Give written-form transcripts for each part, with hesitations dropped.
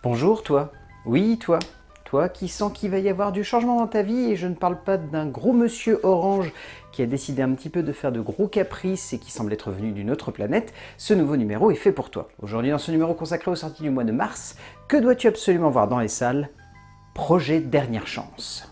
Bonjour toi. Oui toi. Toi qui sens qu'il va y avoir du changement dans ta vie, et je ne parle pas d'un gros monsieur orange qui a décidé un petit peu de faire de gros caprices et qui semble être venu d'une autre planète. Ce nouveau numéro est fait pour toi. Aujourd'hui, dans ce numéro consacré aux sorties du mois de mars, que dois-tu absolument voir dans les salles? Projet Dernière Chance.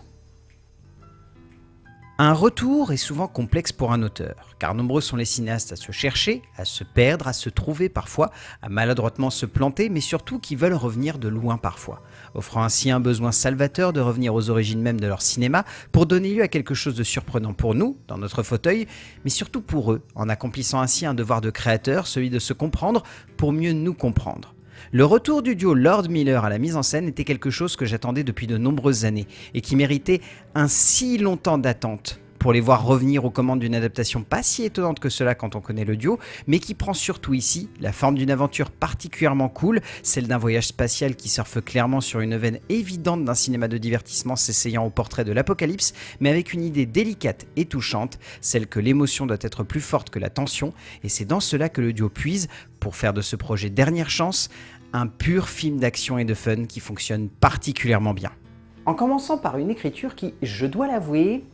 Un retour est souvent complexe pour un auteur, car nombreux sont les cinéastes à se chercher, à se perdre, à se trouver parfois, à maladroitement se planter, mais surtout qui veulent revenir de loin parfois, offrant ainsi un besoin salvateur de revenir aux origines même de leur cinéma pour donner lieu à quelque chose de surprenant pour nous, dans notre fauteuil, mais surtout pour eux, en accomplissant ainsi un devoir de créateur, celui de se comprendre pour mieux nous comprendre. Le retour du duo Lord Miller à la mise en scène était quelque chose que j'attendais depuis de nombreuses années et qui méritait un si longtemps d'attente pour les voir revenir aux commandes d'une adaptation pas si étonnante que cela quand on connaît le duo, mais qui prend surtout ici la forme d'une aventure particulièrement cool, celle d'un voyage spatial qui surfe clairement sur une veine évidente d'un cinéma de divertissement s'essayant au portrait de l'apocalypse, mais avec une idée délicate et touchante, celle que l'émotion doit être plus forte que la tension, et c'est dans cela que le duo puise pour faire de ce projet Dernière Chance un pur film d'action et de fun qui fonctionne particulièrement bien. En commençant par une écriture qui, je dois l'avouer,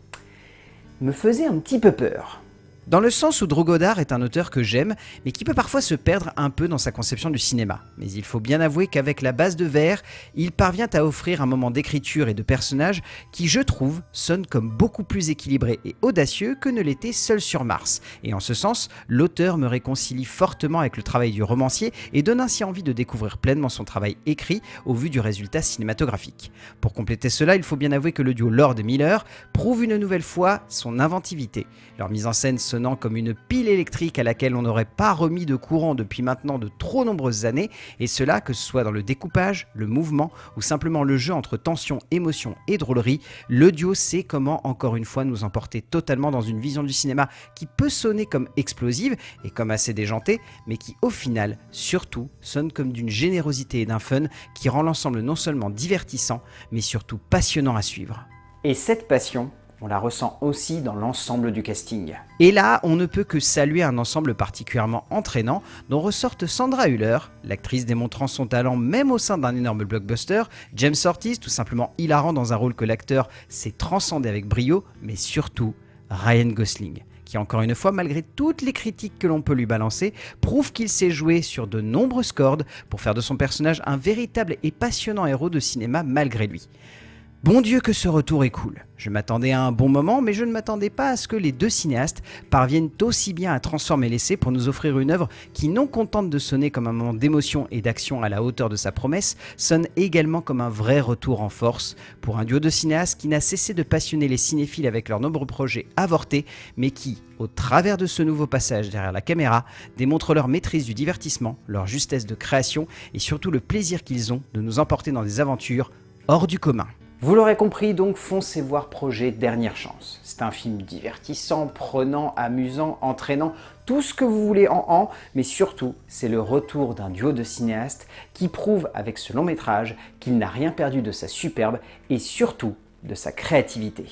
me faisait un petit peu peur. Dans le sens où Drew Goddard est un auteur que j'aime, mais qui peut parfois se perdre un peu dans sa conception du cinéma. Mais il faut bien avouer qu'avec la base de verre, il parvient à offrir un moment d'écriture et de personnages qui, je trouve, sonne comme beaucoup plus équilibré et audacieux que ne l'était Seul sur Mars. Et en ce sens, l'auteur me réconcilie fortement avec le travail du romancier et donne ainsi envie de découvrir pleinement son travail écrit au vu du résultat cinématographique. Pour compléter cela, il faut bien avouer que le duo Lord Miller prouve une nouvelle fois son inventivité. Leur mise en scène sonnant comme une pile électrique à laquelle on n'aurait pas remis de courant depuis maintenant de trop nombreuses années, et cela que ce soit dans le découpage, le mouvement ou simplement le jeu entre tension, émotion et drôlerie, le duo sait comment encore une fois nous emporter totalement dans une vision du cinéma qui peut sonner comme explosive et comme assez déjantée, mais qui au final, surtout, sonne comme d'une générosité et d'un fun qui rend l'ensemble non seulement divertissant, mais surtout passionnant à suivre. Et cette passion, on la ressent aussi dans l'ensemble du casting. Et là, on ne peut que saluer un ensemble particulièrement entraînant dont ressortent Sandra Hüller, l'actrice démontrant son talent même au sein d'un énorme blockbuster, James Ortiz, tout simplement hilarant dans un rôle que l'acteur sait transcender avec brio, mais surtout Ryan Gosling, qui encore une fois, malgré toutes les critiques que l'on peut lui balancer, prouve qu'il sait jouer sur de nombreuses cordes pour faire de son personnage un véritable et passionnant héros de cinéma malgré lui. Bon Dieu que ce retour est cool. Je m'attendais à un bon moment, mais je ne m'attendais pas à ce que les deux cinéastes parviennent aussi bien à transformer l'essai pour nous offrir une œuvre qui, non contente de sonner comme un moment d'émotion et d'action à la hauteur de sa promesse, sonne également comme un vrai retour en force pour un duo de cinéastes qui n'a cessé de passionner les cinéphiles avec leurs nombreux projets avortés, mais qui, au travers de ce nouveau passage derrière la caméra, démontrent leur maîtrise du divertissement, leur justesse de création et surtout le plaisir qu'ils ont de nous emporter dans des aventures hors du commun. Vous l'aurez compris, donc foncez voir Projet Dernière Chance. C'est un film divertissant, prenant, amusant, entraînant, tout ce que vous voulez mais surtout, c'est le retour d'un duo de cinéastes qui prouve avec ce long métrage qu'il n'a rien perdu de sa superbe et surtout de sa créativité.